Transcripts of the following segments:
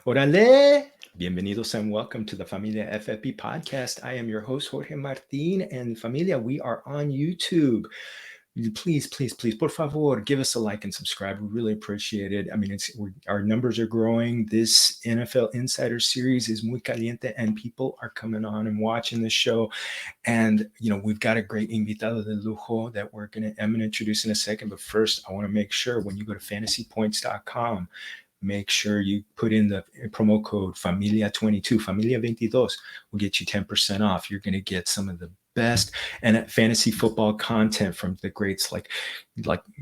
Orale! Bienvenidos and welcome to the Familia FFP podcast. I am your host, Jorge Martin, and Familia, we are on YouTube. Please, por favor, give us a like and subscribe. We really appreciate it. I mean, our numbers are growing. This NFL Insider Series is muy caliente, and people are coming on and watching the show. And, we've got a great invitado de lujo that I'm going to introduce in a second. But first, I want to make sure when you go to fantasypoints.com, make sure you put in the promo code Familia22, Familia22 will get you 10% off. You're going to get some of the best and fantasy football content from the greats like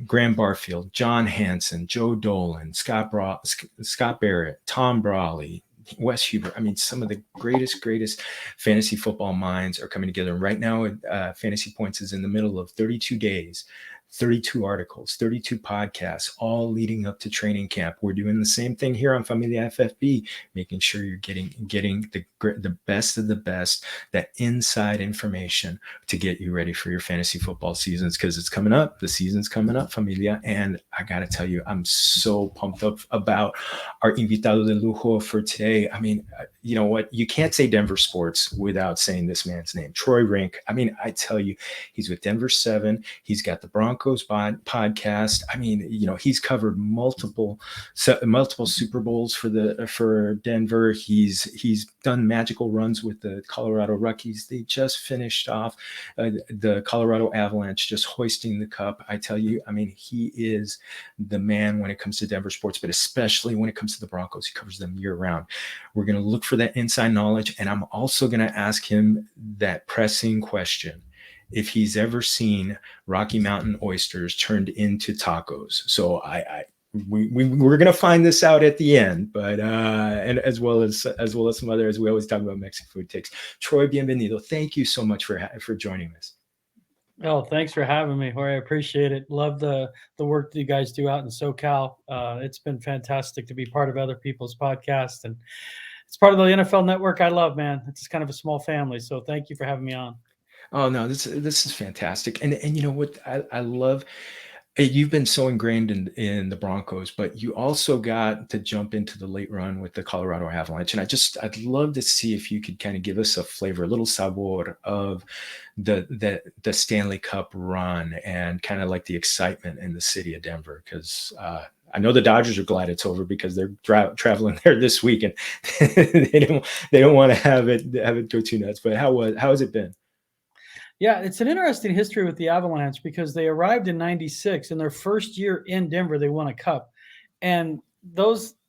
Graham Barfield, John Hansen, Joe Dolan, Scott Barrett, Tom Brawley, Wes Huber. I mean, some of the greatest fantasy football minds are coming together. And right now, Fantasy Points is in the middle of 32 days. 32 articles, 32 podcasts, all leading up to training camp. We're doing the same thing here on Familia FFB, making sure you're getting the best of the best, that inside information to get you ready for your fantasy football seasons, because it's coming up. The season's coming up, Familia. And I got to tell you, I'm so pumped up about our invitado de lujo for today. I mean, you know what? You can't say Denver sports without saying this man's name, Troy Renck. I mean, I tell you, he's with Denver 7. He's got the Broncos podcast. I mean, he's covered multiple Super Bowls for Denver. He's done magical runs with the Colorado Rockies. They just finished off the Colorado Avalanche, just hoisting the cup. I tell you, I mean, he is the man when it comes to Denver sports, but especially when it comes to the Broncos. He covers them year round. We're going to look for that inside knowledge, and I'm also going to ask him that pressing question: if he's ever seen Rocky Mountain oysters turned into tacos. So we're gonna find this out at the end, but and as well as some other, as we always talk about, Mexican food takes. Troy, bienvenido. Thank you so much for joining us. Oh, thanks for having me, Jorge. I appreciate it. Love the work that you guys do out in SoCal. It's been fantastic to be part of other people's podcasts, and it's part of the NFL network I love, man. It's kind of a small family, so thank you for having me on. Oh no, this is fantastic, and you know what I love. You've been so ingrained in the Broncos, but you also got to jump into the late run with the Colorado Avalanche, and I'd love to see if you could kind of give us a flavor, a little sabor of the Stanley Cup run, and kind of like the excitement in the city of Denver, because I know the Dodgers are glad it's over because they're traveling there this week, and they don't want to have it go too nuts. But how has it been? Yeah, it's an interesting history with the Avalanche because they arrived in '96. In their first year in Denver, they won a cup. And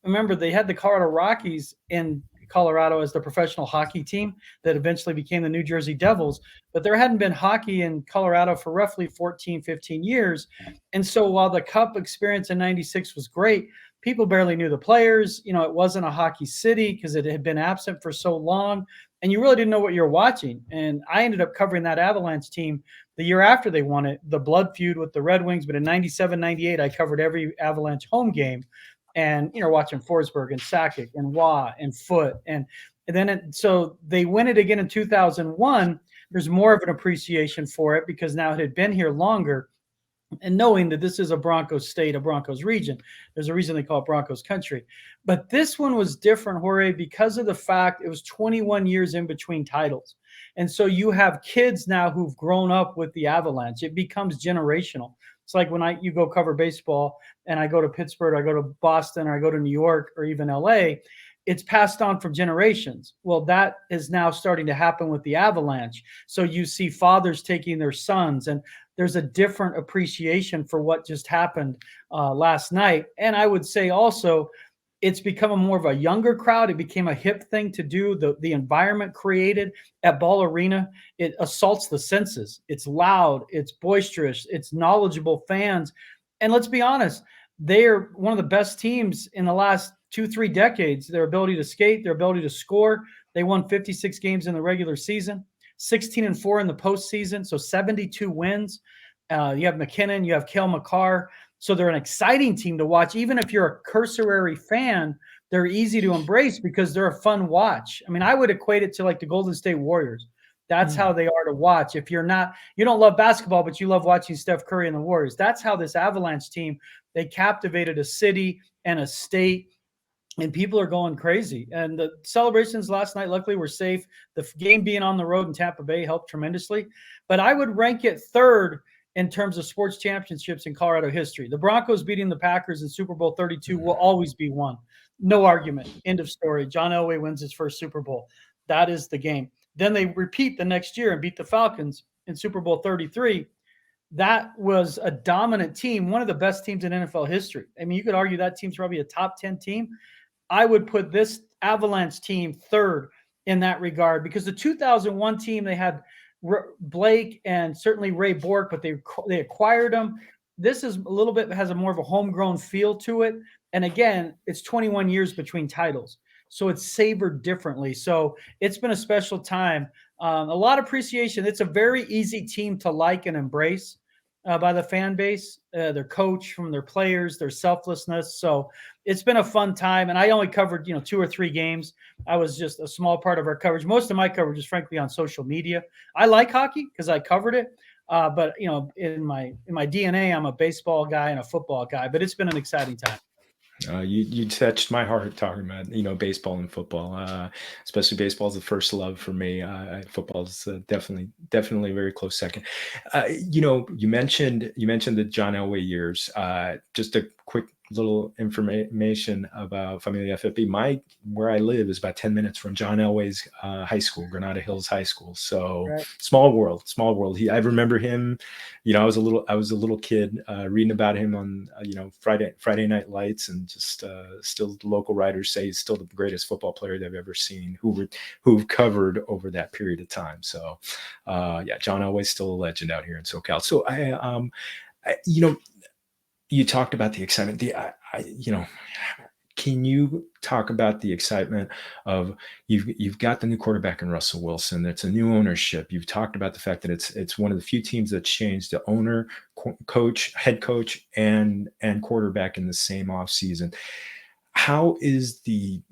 remember, they had the Colorado Rockies in Colorado as the professional hockey team that eventually became the New Jersey Devils. But there hadn't been hockey in Colorado for roughly 14, 15 years. And so while the cup experience in '96 was great, people barely knew the players. It wasn't a hockey city because it had been absent for so long, and you really didn't know what you were watching. And I ended up covering that Avalanche team the year after they won it, the blood feud with the Red Wings. But in '97, '98, I covered every Avalanche home game, and watching Forsberg and Sakic and Waugh and Foote, and then so they win it again in 2001. There's more of an appreciation for it because now it had been here longer. And knowing that this is a Broncos state, a Broncos region, there's a reason they call it Broncos country. But this one was different, Jorge, because of the fact it was 21 years in between titles. And so you have kids now who've grown up with the Avalanche. It becomes generational. It's like when you go cover baseball and I go to Pittsburgh, I go to Boston, or I go to New York, or even LA, it's passed on from generations. Well, that is now starting to happen with the Avalanche. So you see fathers taking their sons, and there's a different appreciation for what just happened last night. And I would say also, it's become a more of a younger crowd. It became a hip thing to do. The environment created at Ball Arena, it assaults the senses. It's loud, it's boisterous, it's knowledgeable fans. And let's be honest, they are one of the best teams in the last 2-3 decades. Their ability to skate, their ability to score. They won 56 games in the regular season, 16-4 in the postseason, so 72 wins. You have McKinnon, you have Cale Makar. So they're an exciting team to watch. Even if you're a cursory fan, they're easy to embrace because they're a fun watch. I mean, I would equate it to like the Golden State Warriors. That's how they are to watch. If you don't love basketball, but you love watching Steph Curry and the Warriors. That's how this Avalanche team, they captivated a city and a state. and people are going crazy. And the celebrations last night, luckily, were safe. The game being on the road in Tampa Bay helped tremendously. But I would rank it third in terms of sports championships in Colorado history. The Broncos beating the Packers in Super Bowl 32 will always be one. No argument. End of story. John Elway wins his first Super Bowl. That is the game. Then they repeat the next year and beat the Falcons in Super Bowl 33. That was a dominant team, one of the best teams in NFL history. I mean, you could argue that team's probably a top 10 team. I would put this Avalanche team third in that regard, because the 2001 team, they had Blake and certainly Ray Bork, but they acquired them. This is a little bit, has a more of a homegrown feel to it. And again, it's 21 years between titles, so it's savored differently. So it's been a special time. A lot of appreciation. It's a very easy team to like and embrace by the fan base, their coach, from their players, their selflessness. So it's been a fun time. And I only covered, 2 or 3 games. I was just a small part of our coverage. Most of my coverage is frankly on social media. I like hockey because I covered it. But in my DNA, I'm a baseball guy and a football guy, but it's been an exciting time. You touched my heart talking about baseball and football, especially baseball is the first love for me. Football is definitely a very close second. You mentioned the John Elway years. Just a quick little information about Familia FFB. Where I live is about 10 minutes from John Elway's high school, Granada Hills High School. So right. Small world. I remember him. I was a little kid reading about him on Friday Night Lights, and just still the local writers say he's still the greatest football player they've ever seen, who've covered over that period of time. So John Elway's still a legend out here in SoCal. So you talked about the excitement. Can you talk about the excitement of you've got the new quarterback in Russell Wilson? It's a new ownership. You've talked about the fact that it's one of the few teams that changed the owner, coach, head coach, and quarterback in the same offseason. How is the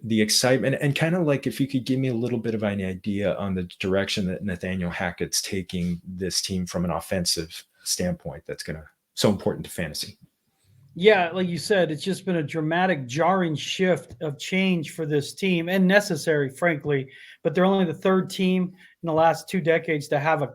excitement, and kind of like if you could give me a little bit of an idea on the direction that Nathaniel Hackett's taking this team from an offensive standpoint that's going to so important to fantasy? Yeah, like you said, it's just been a dramatic, jarring shift of change for this team, and necessary, frankly. But they're only the third team in the last 2 decades to have a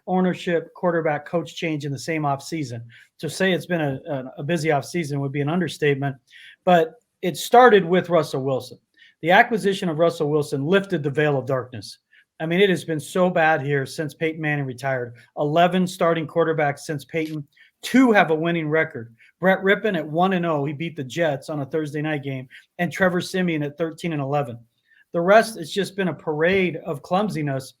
ownership, quarterback, coach change in the same offseason. To say it's been a busy offseason would be an understatement. But it started with Russell Wilson. The acquisition of Russell Wilson lifted the veil of darkness. I mean, it has been so bad here since Peyton Manning retired. 11 starting quarterbacks since Peyton. 2 have a winning record. Brett Rippon at 1-0, he beat the Jets on a Thursday night game, and Trevor Siemian at 13-11. The rest, it's just been a parade of clumsiness,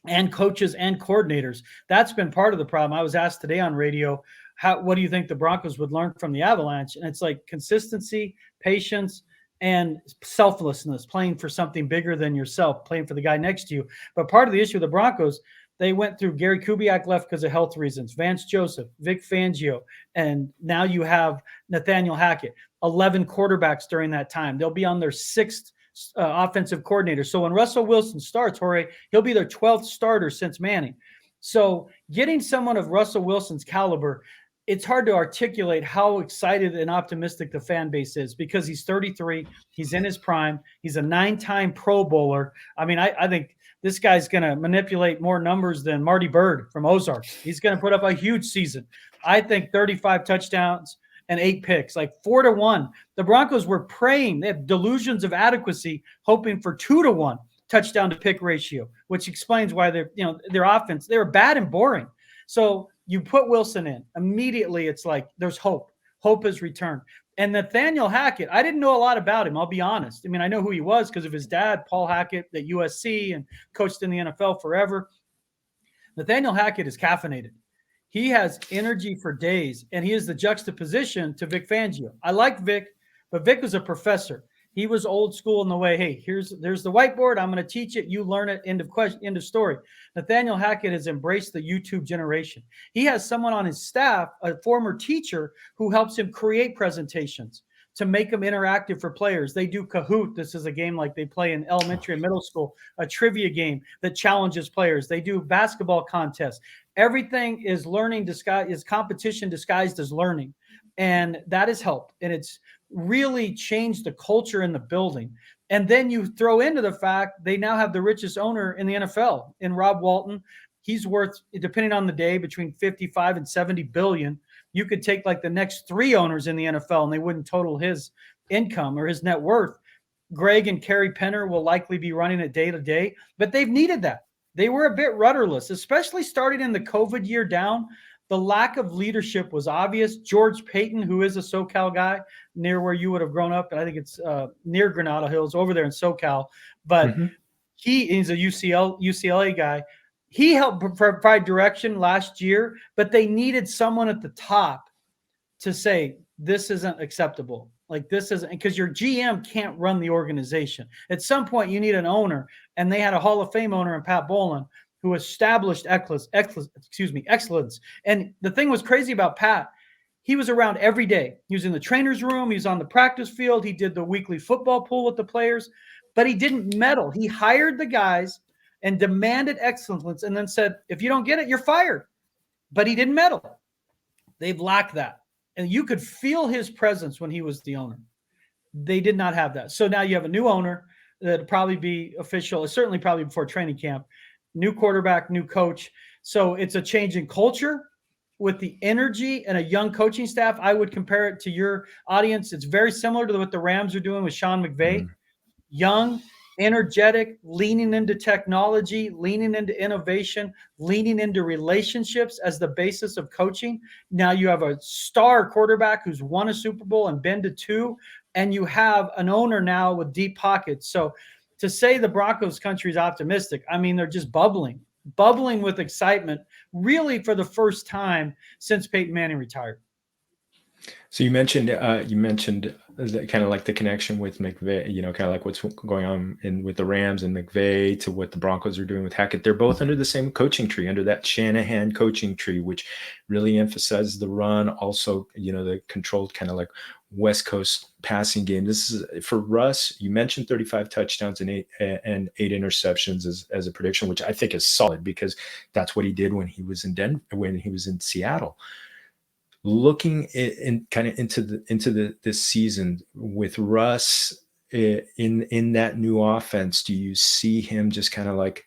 and coaches and coordinators. That's been part of the problem. I was asked today on radio, what do you think the Broncos would learn from the Avalanche? And it's like consistency, patience, and selflessness, playing for something bigger than yourself, playing for the guy next to you. But part of the issue with the Broncos, they went through Gary Kubiak left because of health reasons, Vance Joseph, Vic Fangio, and now you have Nathaniel Hackett, 11 quarterbacks during that time. They'll be on their 6th offensive coordinator. So when Russell Wilson starts, Jorge, he'll be their 12th starter since Manning. So getting someone of Russell Wilson's caliber, it's hard to articulate how excited and optimistic the fan base is, because he's 33. He's in his prime. He's a 9-time Pro Bowler. I mean, I think this guy's going to manipulate more numbers than Marty Bird from Ozarks. He's going to put up a huge season. I think 35 touchdowns and 8 picks, like 4-1. The Broncos were praying. They have delusions of adequacy, hoping for 2-1 touchdown to pick ratio, which explains why their offense, they were bad and boring. So you put Wilson in, immediately it's like there's hope. Hope has returned. And Nathaniel Hackett, I didn't know a lot about him, I'll be honest. I mean, I know who he was because of his dad, Paul Hackett, at USC, and coached in the NFL forever. Nathaniel Hackett is caffeinated. He has energy for days, and he is the juxtaposition to Vic Fangio. I like Vic, but Vic was a professor. He was old school in the way, hey, there's the whiteboard. I'm going to teach it. You learn it. End of story. Nathaniel Hackett has embraced the YouTube generation. He has someone on his staff, a former teacher, who helps him create presentations. to make them interactive for players. They do Kahoot. This is a game like they play in elementary and middle school, a trivia game that challenges players. They do basketball contests. Everything is learning disguised, is competition disguised as learning. And that has helped. And it's really changed the culture in the building. And then you throw into the fact they now have the richest owner in the NFL in Rob Walton. He's worth, depending on the day, between 55 and 70 billion. You could take like the next 3 owners in the NFL and they wouldn't total his income or his net worth. Greg and Kerry Penner will likely be running it day to day, but they've needed that. They were a bit rudderless, especially starting in the COVID year down. The lack of leadership was obvious. George Payton, who is a SoCal guy near where you would have grown up, and I think it's near Granada Hills over there in SoCal, but he's a UCLA guy. He helped provide direction last year, but they needed someone at the top to say, this isn't acceptable. Like this isn't, because your GM can't run the organization. At some point you need an owner, and they had a Hall of Fame owner in Pat Bowlen who established excellence. And the thing was crazy about Pat, he was around every day. He was in the trainer's room. He was on the practice field. He did the weekly football pool with the players, but he didn't meddle. He hired the guys and demanded excellence and then said, if you don't get it, you're fired. But he didn't meddle. They've lacked that. And you could feel his presence when he was the owner. They did not have that. So now you have a new owner that'll probably be official, certainly probably before training camp, new quarterback, new coach. So it's a change in culture with the energy and a young coaching staff. I would compare it to your audience. It's very similar to what the Rams are doing with Sean McVay. Young, energetic, leaning into technology, leaning into innovation, leaning into relationships as the basis of coaching. Now you have a star quarterback who's won a Super Bowl and been to 2, and you have an owner now with deep pockets. So to say the Broncos country is optimistic, I mean, they're just bubbling with excitement, really for the first time since Peyton Manning retired. So you mentioned the, kind of like the connection with McVay, kind of like what's going on with the Rams and McVay to what the Broncos are doing with Hackett. They're both under the same coaching tree, under that Shanahan coaching tree, which really emphasizes the run. Also, the controlled kind of like West Coast passing game. This is for Russ. You mentioned 35 touchdowns and eight interceptions as a prediction, which I think is solid because that's what he did when he was in Denver, when he was in Seattle. Looking into this season with Russ in that new offense, do you see him just kind of like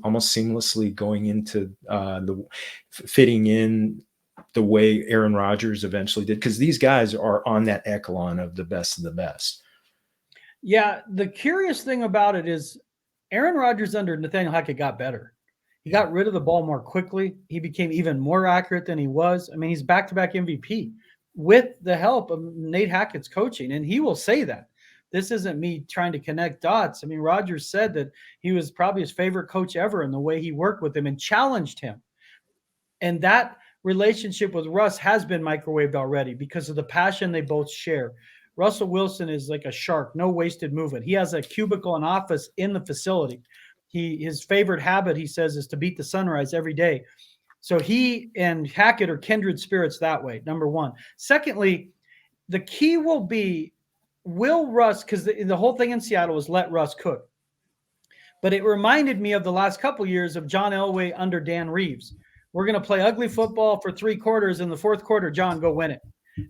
almost seamlessly going into the fitting in the way Aaron Rodgers eventually did? Because these guys are on that echelon of the best of the best. Yeah, the curious thing about it is Aaron Rodgers under Nathaniel Hackett got better. He got rid of the ball more quickly. He became even more accurate than he was. I mean, he's back-to-back MVP with the help of Nate Hackett's coaching, and he will say that. This isn't me trying to connect dots. I mean, Rodgers said that he was probably his favorite coach ever in the way he worked with him and challenged him. And that relationship with Russ has been microwaved already because of the passion they both share. Russell Wilson is like a shark, no wasted movement. He has a cubicle and office in the facility. His favorite habit, he says, is to beat the sunrise every day. So he and Hackett are kindred spirits that way, number one. Secondly, the key will be, will Russ, because the whole thing in Seattle was let Russ cook. But it reminded me of the last couple years of John Elway under Dan Reeves. We're going to play ugly football for 3 quarters. In the 4th quarter, John, go win it.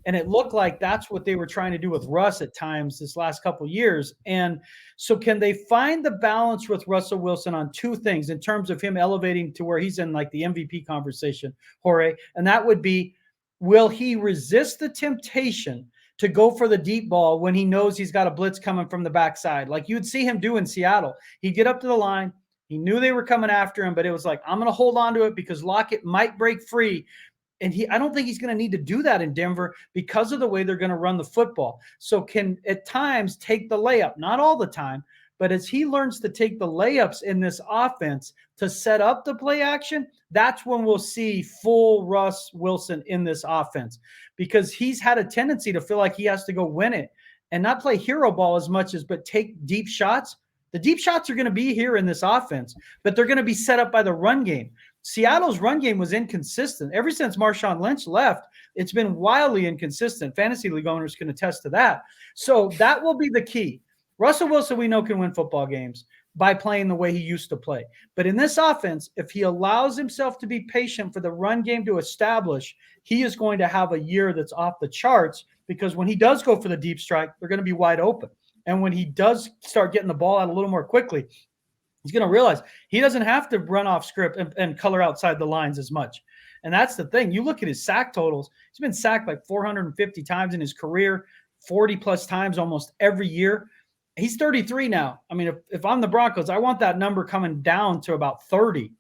And it looked like that's what they were trying to do with Russ at times this last couple of years. And so can they find the balance with Russell Wilson on 2 things in terms of him elevating to where he's in like the MVP conversation, Jorge? And that would be, will he resist the temptation to go for the deep ball when he knows he's got a blitz coming from the backside? Like you'd see him do in Seattle. He'd get up to the line. He knew they were coming after him, but it was like, I'm going to hold on to it because Lockett might break free. And I don't think he's going to need to do that in Denver because of the way they're going to run the football. So can at times take the layup, not all the time, but as he learns to take the layups in this offense to set up the play action, that's when we'll see full Russ Wilson in this offense, because he's had a tendency to feel like he has to go win it and not play hero ball as much as, but take deep shots. The deep shots are going to be here in this offense, but they're going to be set up by the run game. Seattle's run game was inconsistent. Ever since Marshawn Lynch left, it's been wildly inconsistent. Fantasy league owners can attest to that. So that will be the key. Russell Wilson, we know, can win football games by playing the way he used to play. But in this offense, if he allows himself to be patient for the run game to establish, he is going to have a year that's off the charts, because when he does go for the deep strike, they're going to be wide open. And when he does start getting the ball out a little more quickly, he's going to realize he doesn't have to run off script and color outside the lines as much. And that's the thing. You look at his sack totals. He's been sacked like 450 times in his career, 40 plus times almost every year. He's 33 now. I mean, if I'm the Broncos, I want that number coming down to about 30.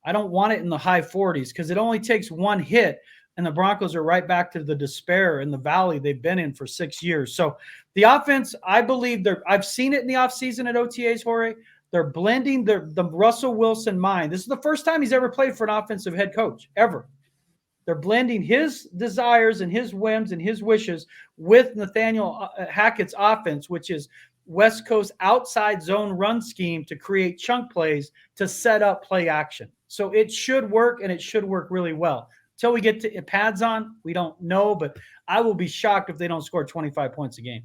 I don't want it in the high 40s, because it only takes one hit and the Broncos are right back to the despair in the valley they've been in for 6 years. So the offense, I believe I've seen it in the offseason at OTAs, Jorge. They're blending the Russell Wilson mind. This is the first time he's ever played for an offensive head coach, ever. They're blending his desires and his whims and his wishes with Nathaniel Hackett's offense, which is West Coast outside zone run scheme to create chunk plays to set up play action. So it should work, and it should work really well. Until we get to pads on, we don't know, but I will be shocked if they don't score 25 points a game.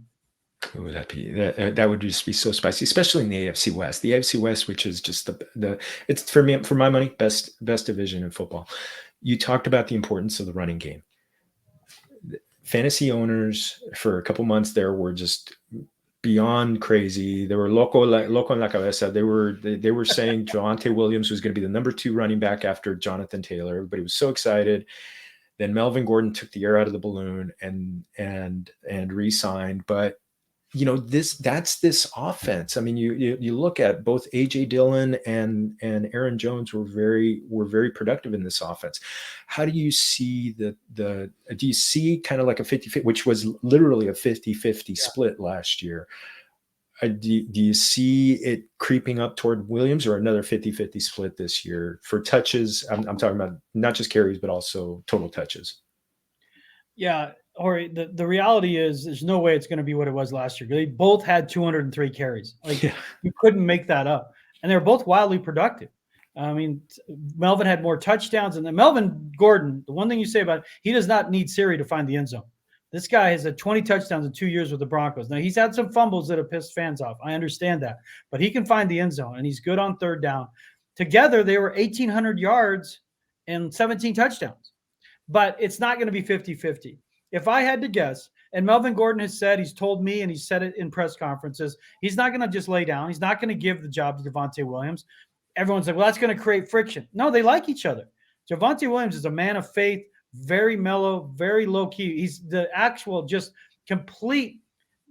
Ooh, that would just be so spicy, especially in the AFC West. The AFC West, which is just it's for my money, best division in football. You talked about the importance of the running game. Fantasy owners for a couple months there were just beyond crazy. They were loco en la cabeza. They were saying Javonte Williams was going to be the number 2 running back after Jonathan Taylor. Everybody was so excited. Then Melvin Gordon took the air out of the balloon and re-signed. But that's this offense. I mean, you look at both AJ Dillon and Aaron Jones were very productive in this offense. How do you see do you see kind of like a 50-50, which was literally a 50-50 split last year? Do you see it creeping up toward Williams, or another 50-50 split this year for touches? I'm talking about not just carries, but also total touches. Yeah. Or the reality is there's no way it's going to be what it was last year. They both had 203 carries. You couldn't make that up. And they're both wildly productive. I mean, Melvin had more touchdowns. And then Melvin Gordon, the one thing you say about it, he does not need Siri to find the end zone. This guy has had 20 touchdowns in 2 years with the Broncos. Now, he's had some fumbles that have pissed fans off. I understand that. But he can find the end zone, and he's good on third down. Together, they were 1,800 yards and 17 touchdowns. But it's not going to be 50-50. If I had to guess, and Melvin Gordon has said, he's told me, and he said it in press conferences, he's not going to just lay down. He's not going to give the job to Javonte Williams. Everyone's like, well, that's going to create friction. No, they like each other. Javonte Williams is a man of faith, very mellow, very low-key. He's the actual just complete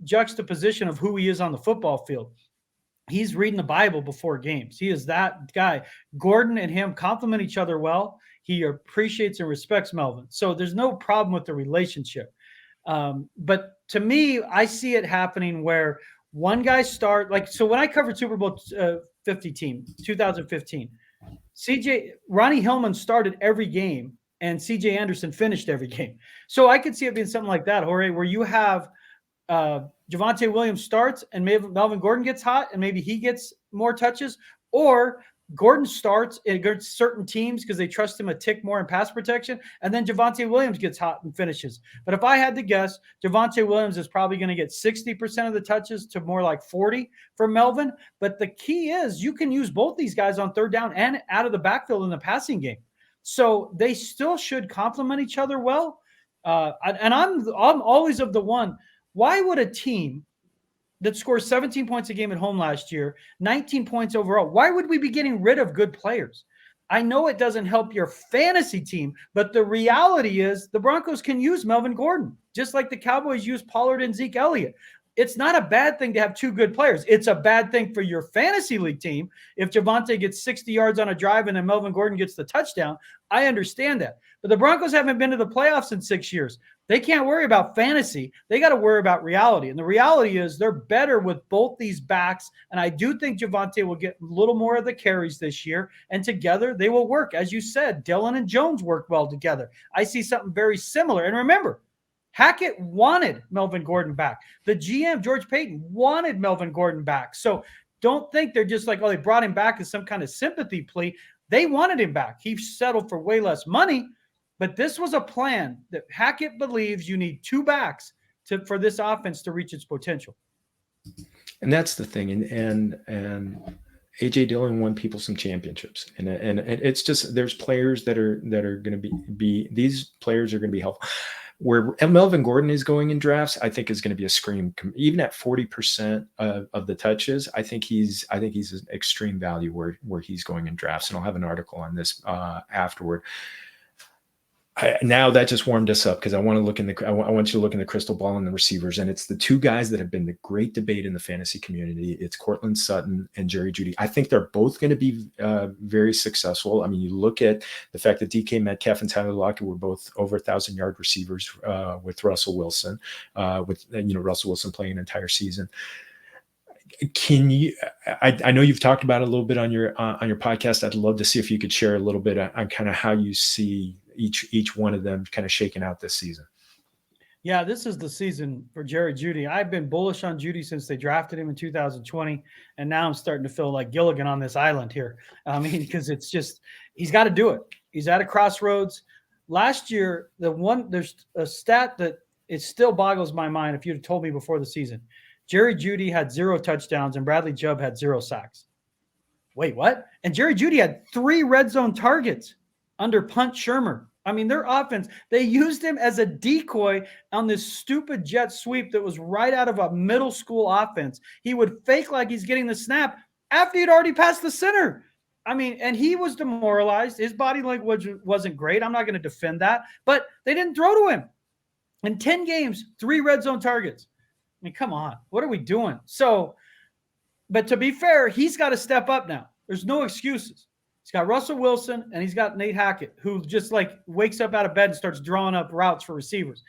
juxtaposition of who he is on the football field. He's reading the Bible before games. He is that guy. Gordon and him complement each other well. He appreciates and respects Melvin. So there's no problem with the relationship. But to me, I see it happening where one guy so when I covered Super Bowl 50 team, 2015, Ronnie Hillman started every game and CJ Anderson finished every game. So I could see it being something like that, Jorge, where you have Javonte Williams starts and maybe Melvin Gordon gets hot and maybe he gets more touches, or Gordon starts against certain teams because they trust him a tick more in pass protection, and then Javonte Williams gets hot and finishes. But if I had to guess, Javonte Williams is probably going to get 60% of the touches to more like 40 for Melvin. But the key is you can use both these guys on third down and out of the backfield in the passing game. So they still should complement each other well. And I'm always of the one, why would a team that scores 17 points a game at home last year, 19 points overall, why would we be getting rid of good players? I know it doesn't help your fantasy team, but the reality is the Broncos can use Melvin Gordon, just like the Cowboys use Pollard and Zeke Elliott. It's not a bad thing to have two good players. It's a bad thing for your fantasy league team if Javonte gets 60 yards on a drive and then Melvin Gordon gets the touchdown. I understand that. But the Broncos haven't been to the playoffs in 6 years. They can't worry about fantasy. They got to worry about reality. And the reality is they're better with both these backs. And I do think Javonte will get a little more of the carries this year. And together they will work. As you said, Dillon and Jones work well together. I see something very similar. And remember, Hackett wanted Melvin Gordon back. The GM, George Payton, wanted Melvin Gordon back. So don't think they're just like, oh, they brought him back as some kind of sympathy plea. They wanted him back. He settled for way less money, but this was a plan that Hackett believes you need 2 backs for this offense to reach its potential. And that's the thing. And AJ Dillon won people some championships, and it's just, there's players that are going to be these players are going to be helpful. Where Melvin Gordon is going in drafts, I think is going to be a scream. Even at 40% of the touches, I think he's an extreme value where he's going in drafts. And I'll have an article on this afterward. Now that just warmed us up, because I want you to look in the crystal ball on the receivers, and it's the 2 guys that have been the great debate in the fantasy community. It's Courtland Sutton and Jerry Jeudy. I think they're both going to be very successful. I mean, you look at the fact that DK Metcalf and Tyler Lockett were both over 1,000-yard receivers with Russell Wilson, with Russell Wilson playing an entire season. Can you? I know you've talked about it a little bit on your podcast. I'd love to see if you could share a little bit on kind of how you see each one of them kind of shaking out this season. Yeah, this is the season for Jerry Jeudy. I've been bullish on Jeudy since they drafted him in 2020, and now I'm starting to feel like Gilligan on this island here. I mean, because it's just, he's got to do it. He's at a crossroads. Last year, there's a stat that it still boggles my mind if you'd have told me before the season. Jerry Jeudy had 0 touchdowns and Bradley Chubb had 0 sacks. Wait, what? And Jerry Jeudy had 3 red zone targets under Punt Shermer. I mean, their offense, they used him as a decoy on this stupid jet sweep that was right out of a middle school offense. He would fake like he's getting the snap after he'd already passed the center. I mean, and he was demoralized. His body language wasn't great. I'm not going to defend that, but they didn't throw to him. In 10 games, 3 red zone targets. I mean, come on. What are we doing? So, but to be fair, he's got to step up now. There's no excuses. He's got Russell Wilson and he's got Nate Hackett, who just like wakes up out of bed and starts drawing up routes for receivers.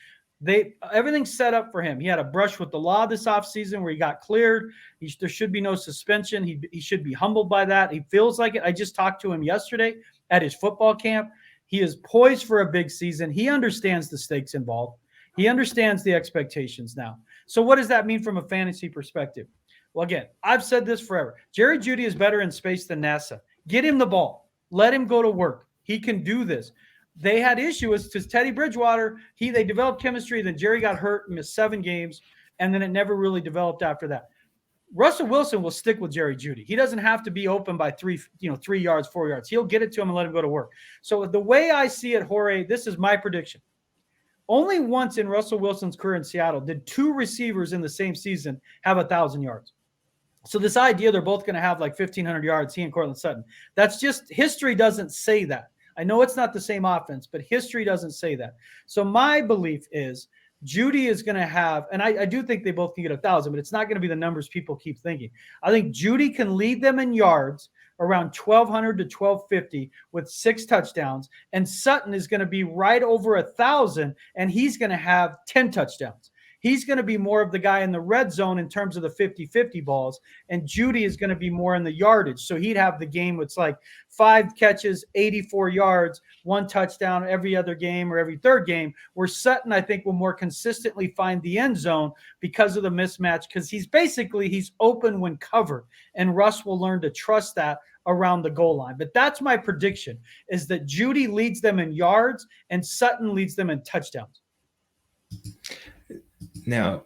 Everything's set up for him. He had a brush with the law this offseason where he got cleared. There should be no suspension. He should be humbled by that. He feels like it. I just talked to him yesterday at his football camp. He is poised for a big season. He understands the stakes involved. He understands the expectations now. So what does that mean from a fantasy perspective? Well, again, I've said this forever. Jerry Jeudy is better in space than NASA. Get him the ball. Let him go to work. He can do this. They had issues because Teddy Bridgewater, they developed chemistry. Then Jerry got hurt and missed 7 games, and then it never really developed after that. Russell Wilson will stick with Jerry Jeudy. He doesn't have to be open by 3 yards, 4 yards. He'll get it to him and let him go to work. So the way I see it, Jorge, this is my prediction. Only once in Russell Wilson's career in Seattle did 2 receivers in the same season have 1,000 yards. So this idea they're both going to have like 1,500 yards, he and Courtland Sutton, that's just, history doesn't say that. I know it's not the same offense, but history doesn't say that. So my belief is Jeudy is going to have, and I do think they both can get 1,000, but it's not going to be the numbers people keep thinking. I think Jeudy can lead them in yards around 1,200 to 1,250 with 6 touchdowns, and Sutton is going to be right over 1,000, and he's going to have 10 touchdowns. He's going to be more of the guy in the red zone in terms of the 50-50 balls, and Jeudy is going to be more in the yardage. So he'd have the game with like 5 catches, 84 yards, 1 touchdown every other game or every third game, where Sutton, I think, will more consistently find the end zone because of the mismatch, because he's open when covered, and Russ will learn to trust that around the goal line. But that's my prediction, is that Jeudy leads them in yards and Sutton leads them in touchdowns. Now,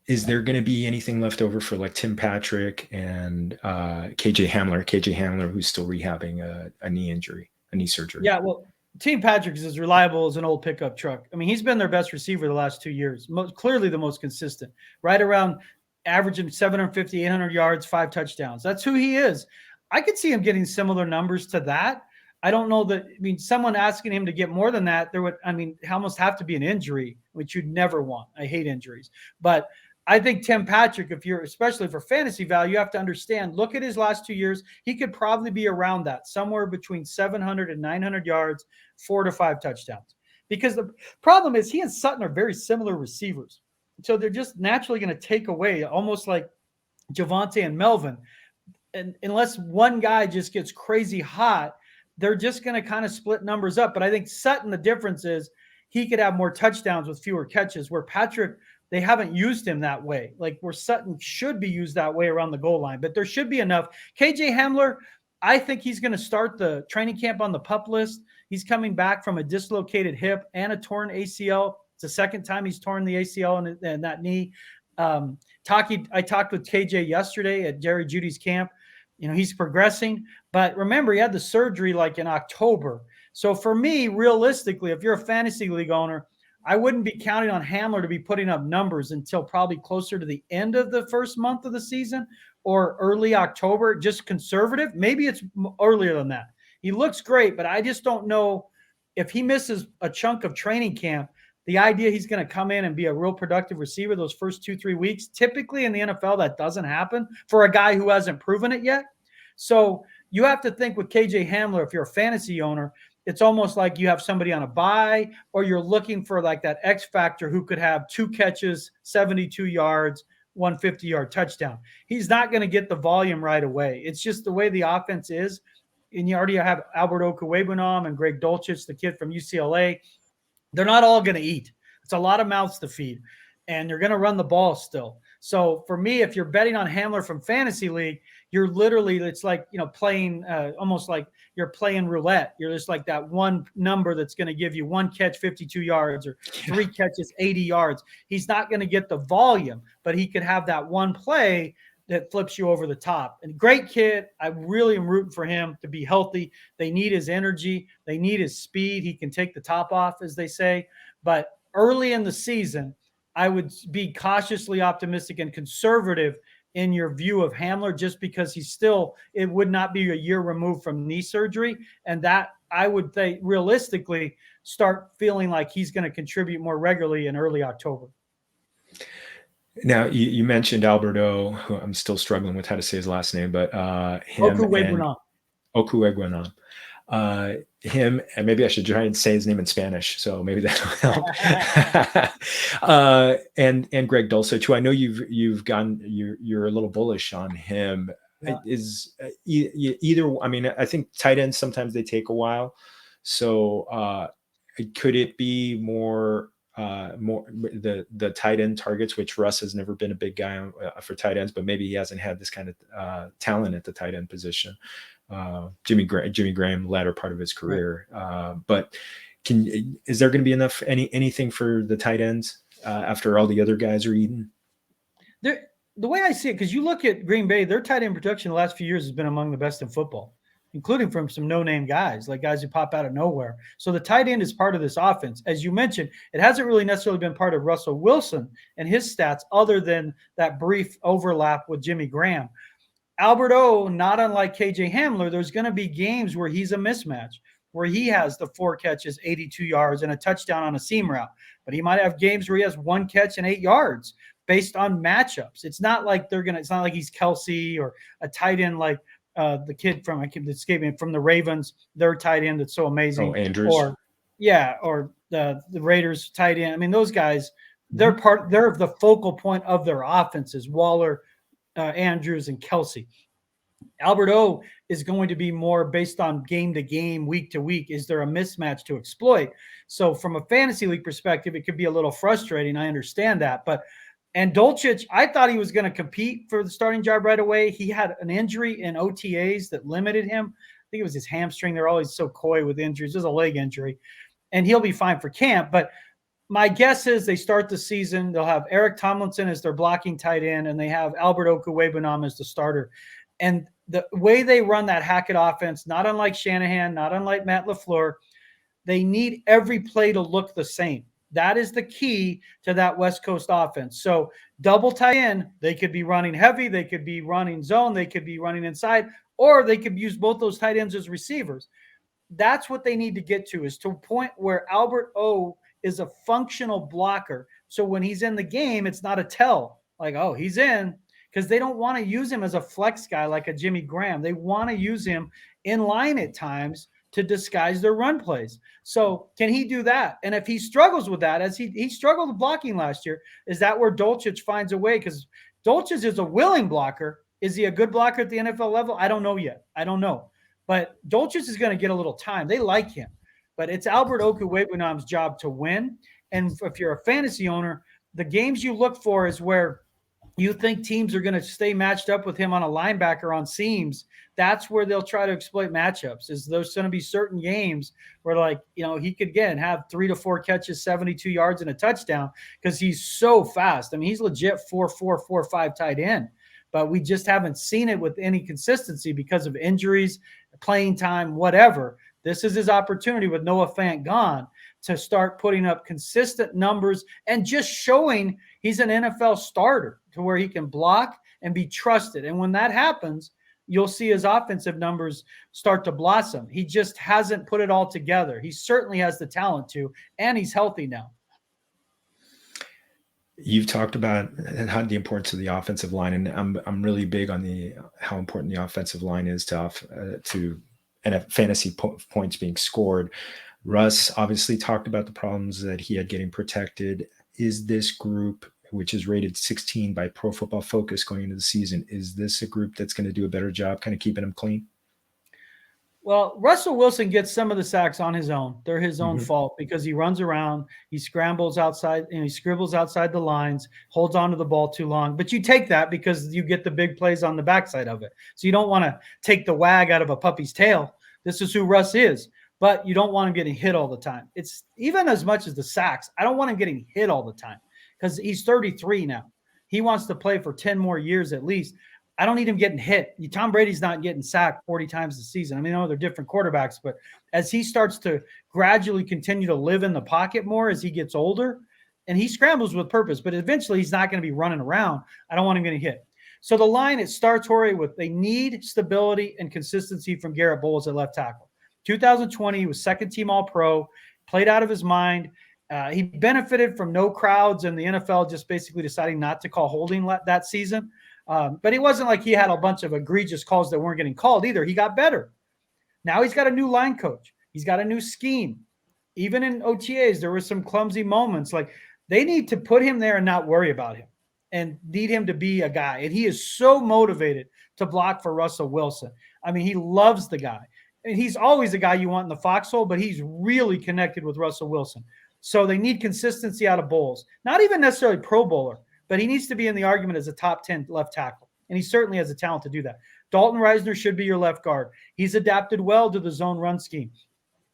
is there going to be anything left over for like Tim Patrick and KJ Hamler, who's still rehabbing a knee surgery? Yeah, well, Tim Patrick is as reliable as an old pickup truck. I mean, he's been their best receiver the last 2 years, clearly the most consistent, right around averaging 750, 800 yards, 5 touchdowns. That's who he is. I could see him getting similar numbers to that. I don't know that, I mean, someone asking him to get more than that, almost have to be an injury, which you'd never want. I hate injuries. But I think Tim Patrick, especially for fantasy value, you have to understand, look at his last 2 years. He could probably be around that, somewhere between 700 and 900 yards, 4 to 5 touchdowns. Because the problem is he and Sutton are very similar receivers. So they're just naturally going to take away, almost like Javonte and Melvin. And unless one guy just gets crazy hot, they're just going to kind of split numbers up. But I think Sutton, the difference is he could have more touchdowns with fewer catches, where Patrick, they haven't used him that way. Like where Sutton should be used that way around the goal line. But there should be enough. KJ Hamler, I think he's going to start the training camp on the PUP list. He's coming back from a dislocated hip and a torn ACL. It's the second time he's torn the ACL and that knee. I talked with KJ yesterday at Jerry Jeudy's camp. He's progressing, but remember, he had the surgery like in October. So for me, realistically, if you're a fantasy league owner, I wouldn't be counting on Hamler to be putting up numbers until probably closer to the end of the first month of the season or early October, just conservative. Maybe it's earlier than that. He looks great, but I just don't know if he misses a chunk of training camp. The idea he's going to come in and be a real productive receiver those first 2-3 weeks, typically in the NFL, that doesn't happen for a guy who hasn't proven it yet. So you have to think with KJ Hamler, if you're a fantasy owner, it's almost like you have somebody on a bye, or you're looking for like that X factor who could have 2 catches, 72 yards, 150-yard touchdown. He's not going to get the volume right away. It's just the way the offense is. And you already have Albert Okwuegbunam and Greg Dulcich, the kid from UCLA. They're not all going to eat. It's a lot of mouths to feed, and they're going to run the ball still. So for me, if you're betting on Hamler from Fantasy League, you're literally, it's like, playing almost like you're playing roulette. You're just like that one number that's going to give you 1 catch, 52 yards, or 3 catches, 80 yards. He's not going to get the volume, but he could have that one play that flips you over the top. And great kid. I really am rooting for him to be healthy. They need his energy. They need his speed. He can take the top off, as they say. But early in the season, I would be cautiously optimistic and conservative in your view of Hamler, just because it would not be a year removed from knee surgery. And that, I would say, realistically start feeling like he's going to contribute more regularly in early October. Now, you mentioned Alberto, who I'm still struggling with how to say his last name, but Okwuegbunam. Him, and maybe I should try and say his name in Spanish, so maybe that'll help. And Greg Dulcich, who I know you're a little bullish on him. Yeah. Is either? I mean, I think tight ends sometimes they take a while. So could it be more the tight end targets, which Russ has never been a big guy for tight ends, but maybe he hasn't had this kind of talent at the tight end position. Jimmy Graham, latter part of his career. But is there going to be enough anything for the tight ends after all the other guys are eaten? The way I see it, because you look at Green Bay, their tight end production the last few years has been among the best in football, including from some no-name guys, like guys who pop out of nowhere. So the tight end is part of this offense. As you mentioned, it hasn't really necessarily been part of Russell Wilson and his stats, other than that brief overlap with Jimmy Graham. Alberto, not unlike KJ Hamler, there's going to be games where he's a mismatch, where he has the 4 catches, 82 yards, and a touchdown on a seam route. But he might have games where he has 1 catch and 8 yards based on matchups. It's not like it's not like he's Kelsey or a tight end like the kid from the Ravens, their tight end that's so amazing. Oh, Andrews. Or the Raiders tight end. I mean, those guys, they're the focal point of their offenses. Waller, Andrews, and Kelsey. Alberto is going to be more based on game to game, week to week. Is there a mismatch to exploit? So from a fantasy league perspective, it could be a little frustrating. I understand that. And Dulcich, I thought he was going to compete for the starting job right away. He had an injury in OTAs that limited him. I think it was his hamstring. They're always so coy with injuries. There's a leg injury. And he'll be fine for camp. But my guess is they start the season, they'll have Eric Tomlinson as their blocking tight end, and they have Albert Okwuegbunam as the starter. And the way they run that Hackett offense, not unlike Shanahan, not unlike Matt LaFleur, they need every play to look the same. That is the key to that West Coast offense. So double tight end, they could be running heavy, they could be running zone, they could be running inside, or they could use both those tight ends as receivers. That's what they need to get to, is to a point where Albert O is a functional blocker. So when he's in the game, it's not a tell like, oh, he's in, because they don't want to use him as a flex guy like a Jimmy Graham. They want to use him in line at times to disguise their run plays. So can he do that? And if he struggles with that, as he struggled with blocking last year, is that where Dulcich finds a way? Because Dulcich is a willing blocker. Is he a good blocker at the NFL level? I don't know yet. I don't know. But Dulcich is going to get a little time. They like him. But it's Albert Okwuegbunam's job to win. And if you're a fantasy owner, the games you look for is where you think teams are going to stay matched up with him on a linebacker on seams, that's where they'll try to exploit matchups. Is there's going to be certain games where, like, he could, again, have 3 to 4 catches, 72 yards and a touchdown because he's so fast. I mean, he's legit 4.4, 4.5 tight end, but we just haven't seen it with any consistency because of injuries, playing time, whatever. This is his opportunity with Noah Fant gone to start putting up consistent numbers and just showing he's an NFL starter to where he can block and be trusted. And when that happens, you'll see his offensive numbers start to blossom. He just hasn't put it all together. He certainly has the talent to, and he's healthy now. You've talked about how the importance of the offensive line, and I'm really big on how important the offensive line is to fantasy points being scored. Russ obviously talked about the problems that he had getting protected. Is this group, which is rated 16 by Pro Football Focus going into the season, is this a group that's going to do a better job kind of keeping him clean? Well, Russell Wilson gets some of the sacks on his own. They're his own fault because he runs around, he scrambles outside, he scribbles outside the lines, holds onto the ball too long. But you take that because you get the big plays on the backside of it. So you don't want to take the wag out of a puppy's tail. This is who Russ is. But you don't want him getting hit all the time. It's even as much as the sacks. I don't want him getting hit all the time because he's 33 now. He wants to play for 10 more years at least. I don't need him getting hit. Tom Brady's not getting sacked 40 times a season. I mean, I know they're different quarterbacks, but as he starts to gradually continue to live in the pocket more as he gets older, and he scrambles with purpose, but eventually he's not going to be running around. I don't want him getting hit. So the line, it starts, Jorge, with they need stability and consistency from Garrett Bowles at left tackle. 2020, he was second team All-Pro, played out of his mind. He benefited from no crowds and the NFL just basically deciding not to call holding that season. But it wasn't like he had a bunch of egregious calls that weren't getting called either. He got better. Now he's got a new line coach. He's got a new scheme. Even in OTAs, there were some clumsy moments. Like, they need to put him there and not worry about him and need him to be a guy. And he is so motivated to block for Russell Wilson. I mean, he loves the guy. And he's always the guy you want in the foxhole, but he's really connected with Russell Wilson. So they need consistency out of Bowles. Not even necessarily Pro Bowler, but he needs to be in the argument as a top 10 left tackle. And he certainly has the talent to do that. Dalton Reisner should be your left guard. He's adapted well to the zone run scheme.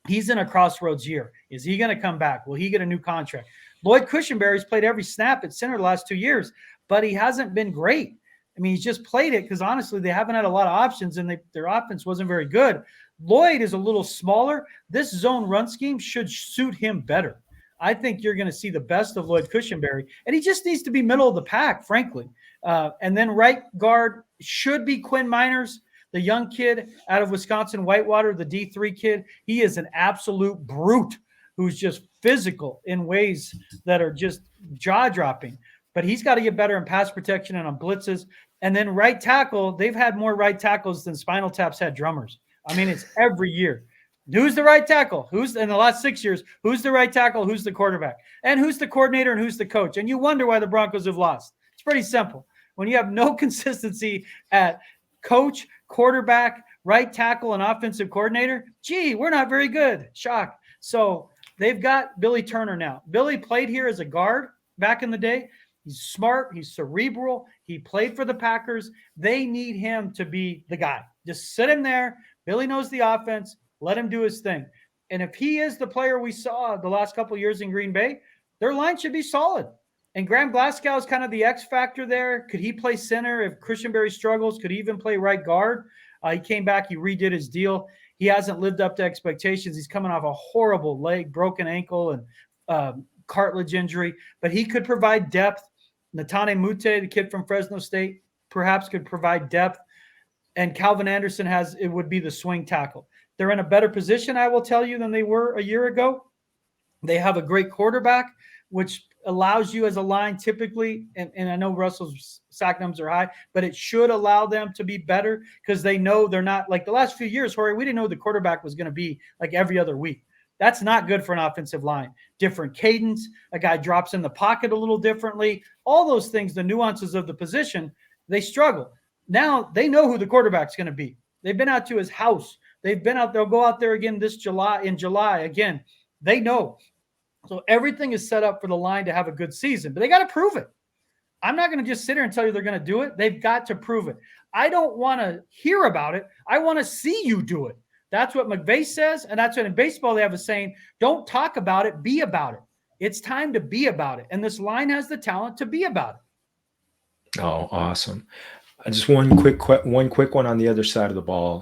He's in a crossroads year. Is he going to come back? Will he get a new contract? Lloyd Cushenberry's played every snap at center the last 2 years, but he hasn't been great. I mean, he's just played it because, honestly, they haven't had a lot of options, and their offense wasn't very good. Lloyd is a little smaller. This zone run scheme should suit him better. I think you're going to see the best of Lloyd Cushenberry, and he just needs to be middle of the pack, frankly. And then right guard should be Quinn Miners, the young kid out of Wisconsin Whitewater, the D3 kid. He is an absolute brute who's just physical in ways that are just jaw-dropping. But he's got to get better in pass protection and on blitzes. And then right tackle, they've had more right tackles than Spinal Tap's had drummers. I mean, it's every year. Who's the right tackle? Who's in the last 6 years? Who's the right tackle? Who's the quarterback? And who's the coordinator and who's the coach? And you wonder why the Broncos have lost. It's pretty simple. When you have no consistency at coach, quarterback, right tackle, and offensive coordinator, gee, we're not very good. Shock. So they've got Billy Turner now. Billy played here as a guard back in the day. He's smart. He's cerebral. He played for the Packers. They need him to be the guy. Just sit him there. Billy knows the offense. Let him do his thing. And if he is the player we saw the last couple of years in Green Bay, their line should be solid. And Graham Glasgow is kind of the X factor there. Could he play center if Cushenberry struggles? Could he even play right guard? He came back. He redid his deal. He hasn't lived up to expectations. He's coming off a horrible leg, broken ankle, and cartilage injury. But he could provide depth. Netane Mutte, the kid from Fresno State, perhaps could provide depth. And Calvin Anderson would be the swing tackle. They're in a better position, I will tell you, than they were a year ago. They have a great quarterback, which allows you as a line typically, and I know Russell's sack numbers are high, but it should allow them to be better because they know they're not like the last few years, Jorge, we didn't know the quarterback was going to be like every other week. That's not good for an offensive line. Different cadence, a guy drops in the pocket a little differently. All those things, the nuances of the position, they struggle. Now they know who the quarterback's going to be. They've been out to his house. They've been out. They'll go out there again in July again. They know. So everything is set up for the line to have a good season, but they got to prove it. I'm not going to just sit here and tell you they're going to do it. They've got to prove it. I don't want to hear about it. I want to see you do it. That's what McVay says, and that's what in baseball they have a saying, don't talk about it, be about it. It's time to be about it, and this line has the talent to be about it. Oh, awesome. Just one quick one on the other side of the ball.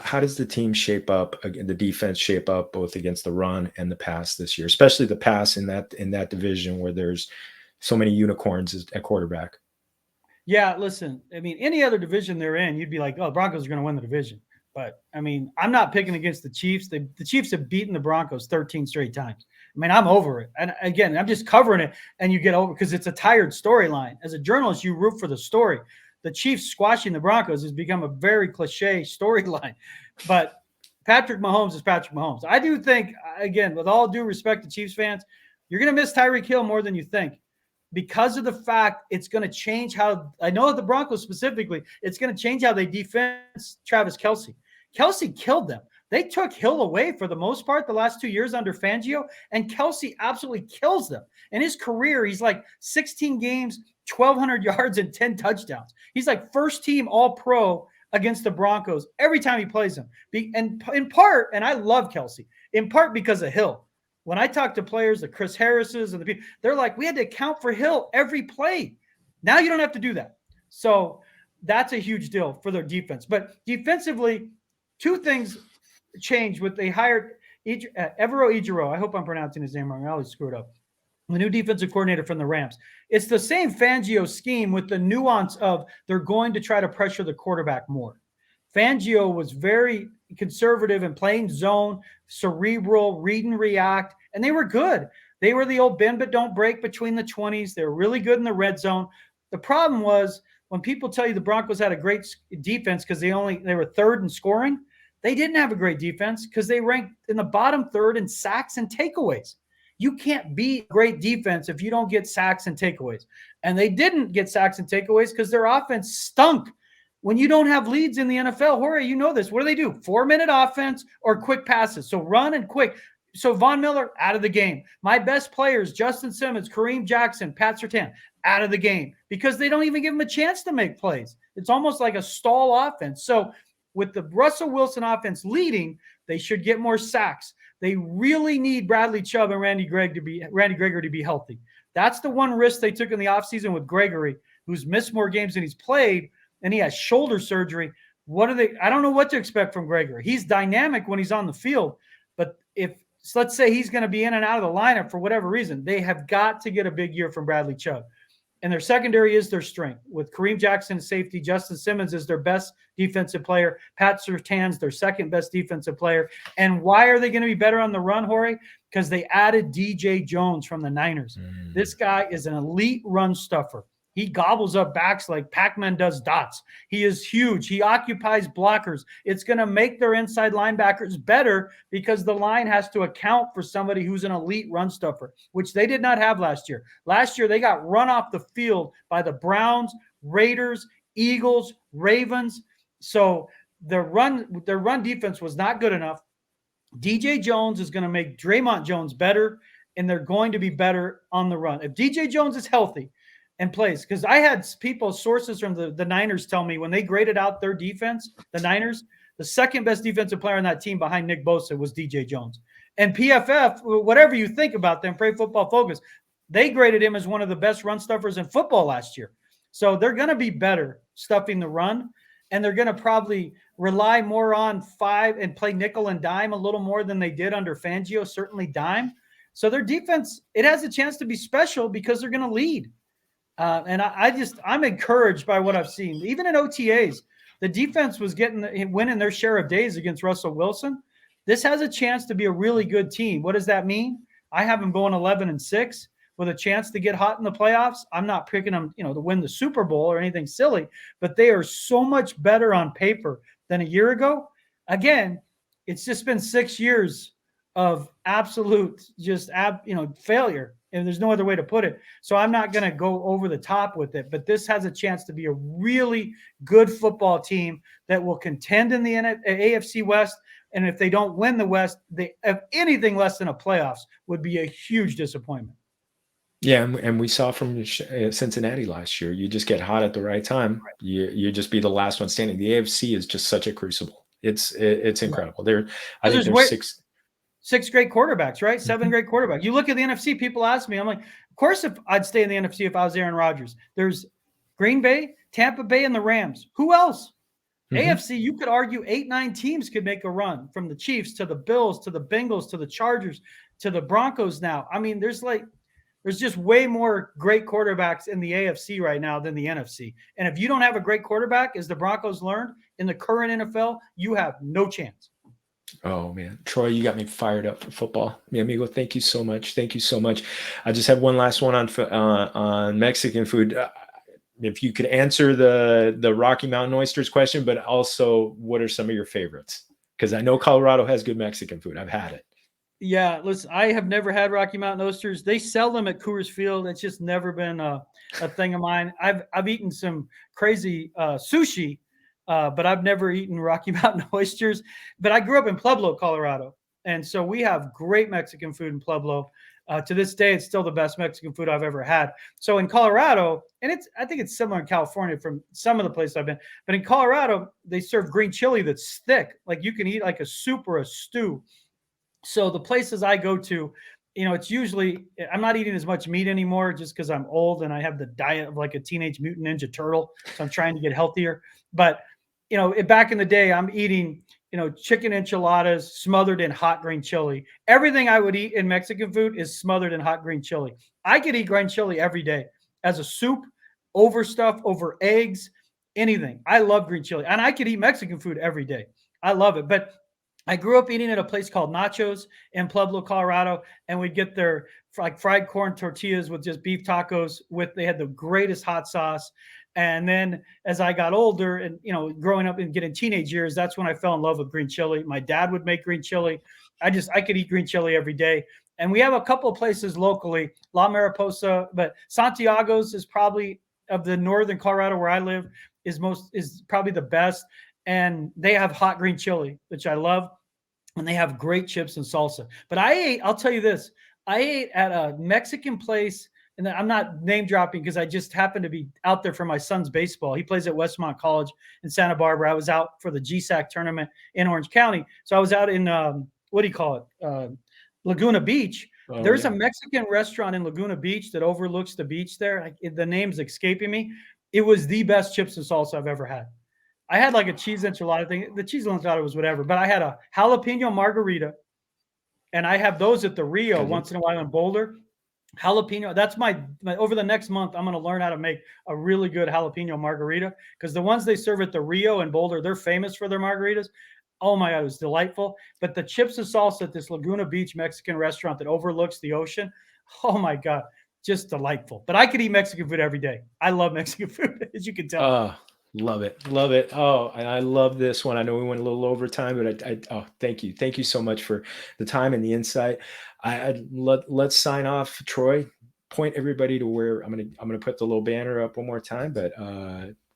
How does the team shape up, the defense shape up both against the run and the pass this year, especially the pass in that division where there's so many unicorns at quarterback? Yeah, listen, I mean, any other division they're in, you'd be like, oh, the Broncos are going to win the division. But, I mean, I'm not picking against the Chiefs. The Chiefs have beaten the Broncos 13 straight times. I mean, I'm over it. And, again, I'm just covering it, and you get over because it's a tired storyline. As a journalist, you root for the story. The Chiefs squashing the Broncos has become a very cliche storyline. But Patrick Mahomes is Patrick Mahomes. I do think, again, with all due respect to Chiefs fans, you're going to miss Tyreek Hill more than you think, because of the fact it's going to change how – I know the Broncos specifically, it's going to change how they defense Travis Kelce. Kelce killed them. They took Hill away for the most part the last 2 years under Fangio, and Kelce absolutely kills them. In his career, he's like 16 games, 1,200 yards, and 10 touchdowns. He's like first team All-Pro against the Broncos every time he plays them. And in part, and I love Kelce, in part because of Hill. When I talk to players, the Chris Harris's and the people, they're like, we had to account for Hill every play. Now you don't have to do that. So that's a huge deal for their defense. But defensively, two things changed with they hired Evero Ejiro. I hope I'm pronouncing his name wrong. I always screw it up. The new defensive coordinator from the Rams. It's the same Fangio scheme with the nuance of they're going to try to pressure the quarterback more. Fangio was very conservative and playing zone, cerebral, read and react, and they were good. They were the old bend but don't break between the 20s. They were really good in the red zone. The problem was when people tell you the Broncos had a great defense because they were third in scoring, they didn't have a great defense because they ranked in the bottom third in sacks and takeaways. You can't be great defense if you don't get sacks and takeaways. And they didn't get sacks and takeaways because their offense stunk. When you don't have leads in the NFL, Jorge, you know this. What do? 4-minute offense or quick passes. So run and quick. So Von Miller, out of the game. My best players, Justin Simmons, Kareem Jackson, Pat Surtain, out of the game because they don't even give them a chance to make plays. It's almost like a stall offense. So with the Russell Wilson offense leading, they should get more sacks. They really need Bradley Chubb and Randy Gregory to be healthy. That's the one risk they took in the offseason with Gregory, who's missed more games than he's played, and he has shoulder surgery. I don't know what to expect from Gregory. He's dynamic when he's on the field, but let's say he's going to be in and out of the lineup for whatever reason, they have got to get a big year from Bradley Chubb. And their secondary is their strength. With Kareem Jackson safety, Justin Simmons is their best defensive player. Pat Surtain's their second best defensive player. And why are they going to be better on the run, Jorge? Because they added DJ Jones from the Niners. This guy is an elite run stuffer. He gobbles up backs like Pac-Man does dots. He is huge. He occupies blockers. It's going to make their inside linebackers better because the line has to account for somebody who's an elite run stuffer, which they did not have last year. Last year, they got run off the field by the Browns, Raiders, Eagles, Ravens. So their run defense was not good enough. DJ Jones is going to make Draymond Jones better, and they're going to be better on the run. If DJ Jones is healthy and plays, because I had sources from the Niners tell me when they graded out their defense, the Niners, the second best defensive player on that team behind Nick Bosa was DJ Jones. And PFF, whatever you think about them, Pro Football Focus, they graded him as one of the best run stuffers in football last year. So they're going to be better stuffing the run, and they're going to probably rely more on 5 and play nickel and dime a little more than they did under Fangio, certainly dime. So their defense, it has a chance to be special because they're going to lead. And I'm encouraged by what I've seen. Even in OTAs, the defense was winning their share of days against Russell Wilson. This has a chance to be a really good team. What does that mean? I have them going 11-6 with a chance to get hot in the playoffs. I'm not picking them, to win the Super Bowl or anything silly, but they are so much better on paper than a year ago. Again, it's just been 6 years of absolute failure. And there's no other way to put it. So I'm not going to go over the top with it, but this has a chance to be a really good football team that will contend in the AFC West. And if they don't win the West, if anything less than a playoffs would be a huge disappointment. Yeah, and we saw from Cincinnati last year, you just get hot at the right time. You just be the last one standing. The AFC is just such a crucible. It's Yeah. incredible. There, I Because think there's there's 6 great quarterbacks, right? 7 Mhm. great quarterbacks. You look at the NFC, people ask me, I'm like, of course, if I'd stay in the NFC if I was Aaron Rodgers. There's Green Bay, Tampa Bay, and the Rams. Who else? Mhm. AFC, you could argue 8, 9 teams could make a run from the Chiefs to the Bills to the Bengals to the Chargers to the Broncos now. I mean, there's just way more great quarterbacks in the AFC right now than the NFC. And if you don't have a great quarterback, as the Broncos learned in the current NFL, you have no chance. Oh man, Troy, you got me fired up for football. Mi amigo, thank you so much. Thank you so much. I just have one last one on Mexican food. If you could answer the Rocky Mountain oysters question, but also what are some of your favorites? Because I know Colorado has good Mexican food. I've had it. Yeah, listen, I have never had Rocky Mountain oysters. They sell them at Coors Field. It's just never been a thing of mine. I've eaten some crazy sushi, but I've never eaten Rocky Mountain oysters. But I grew up in Pueblo, Colorado, and so we have great Mexican food in Pueblo. To this day, it's still the best Mexican food I've ever had. So in Colorado, and I think it's similar in California from some of the places I've been, but in Colorado, they serve green chili that's thick, like you can eat like a soup or a stew. So the places I go to, it's usually I'm not eating as much meat anymore just because I'm old and I have the diet of like a teenage mutant ninja turtle. So I'm trying to get healthier. But back in the day, I'm eating chicken enchiladas smothered in hot green chili. Everything I would eat in Mexican food is smothered in hot green chili. I could eat green chili every day as a soup, over stuff, over eggs, anything. I love green chili, and I could eat Mexican food every day. I love it, but I grew up eating at a place called Nachos in Pueblo, Colorado, and we'd get their like fried corn tortillas with just beef tacos. They had the greatest hot sauce. And then as I got older and growing up and getting teenage years, that's when I fell in love with green chili. My dad would make green chili. I could eat green chili every day. And we have a couple of places locally, La Mariposa, but Santiago's is probably of the northern Colorado where I live is probably the best. And they have hot green chili, which I love, and they have great chips and salsa. But I'll tell you this, I ate at a Mexican place, and I'm not name dropping because I just happened to be out there for my son's baseball. He plays at Westmont College in Santa Barbara. I was out for the GSAC tournament in Orange County. So I was out in, what do you call it? Laguna Beach. Oh There's yeah. a Mexican restaurant in Laguna Beach that overlooks the beach there. The name's escaping me. It was the best chips and salsa I've ever had. I had like a cheese enchilada thing. The cheese enchilada was whatever, but I had a jalapeno margarita, and I have those at the Rio once in a while in Boulder. Jalapeno. That's my over the next month. I'm going to learn how to make a really good jalapeno margarita because the ones they serve at the Rio and Boulder, they're famous for their margaritas. Oh my God, it was delightful. But the chips and salsa at this Laguna Beach Mexican restaurant that overlooks the ocean, oh my God, just delightful. But I could eat Mexican food every day. I love Mexican food, as you can tell. Love it. Love it. Oh, and I love this one. I know we went a little over time, but thank you. Thank you so much for the time and the insight. Let's sign off. Troy, point everybody to where I'm gonna put the little banner up one more time, but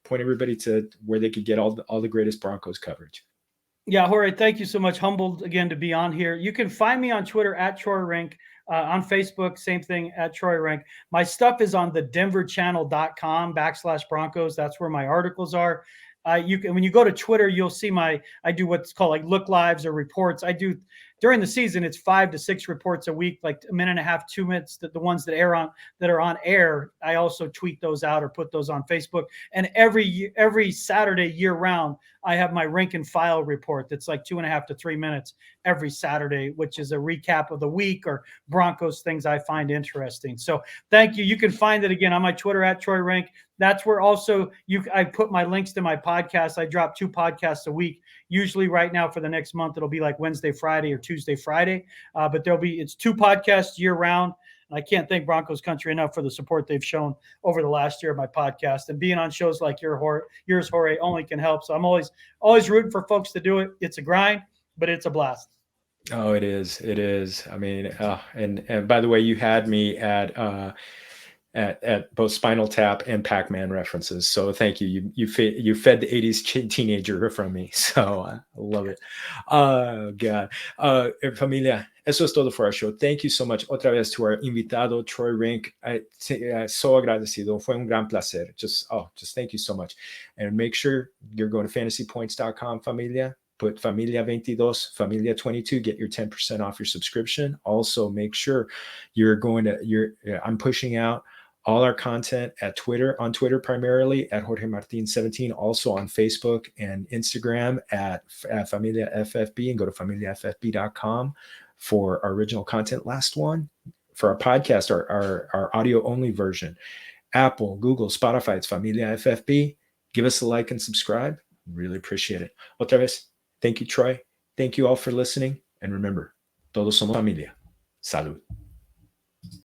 point everybody to where they could get all the greatest Broncos coverage. Yeah, Jorge, thank you so much. Humbled again to be on here. You can find me on Twitter at Troy Renck, on Facebook, same thing at Troy Renck. My stuff is on the denverchannel.com/Broncos. That's where my articles are. When you go to Twitter, you'll see I do what's called like look lives or reports. I do during the season, it's 5 to 6 reports a week, like a minute and a half, 2 minutes. The ones that are on air, I also tweet those out or put those on Facebook. And every Saturday year round, I have my rank and file report that's like 2.5 to 3 minutes every Saturday, which is a recap of the week or Broncos things I find interesting. So thank you. You can find it again on my Twitter at Troy Renck. That's where also I put my links to my podcast. I drop 2 podcasts a week. Usually right now for the next month, it'll be like Wednesday, Friday or Tuesday, Friday. But it's 2 podcasts year round. And I can't thank Broncos country enough for the support they've shown over the last year of my podcast, and being on shows like yours, Jorge, only can help. So I'm always rooting for folks to do it. It's a grind, but it's a blast. Oh, it is. It is. I mean, and by the way, you had me at both Spinal Tap and Pac-Man references. So thank you. You fed the 80s teenager from me. So I love it. Oh God. Familia, Eso es todo for our show. Thank you so much. Otra vez to our invitado, Troy Renck. So agradecido. Fue un gran placer. Just thank you so much. And make sure you're going to fantasypoints.com, familia. Put Familia 22, Familia 22, get your 10% off your subscription. Also, make sure I'm pushing out all our content at Twitter, on Twitter primarily at Jorge Martin 17, also on Facebook and Instagram at Familia FFB, and go to familiaffb.com for our original content. Last one for our podcast, our audio only version, Apple, Google, Spotify, it's Familia FFB. Give us a like and subscribe. Really appreciate it. Otra vez, thank you, Troy. Thank you all for listening. And remember, todos somos familia. Salud.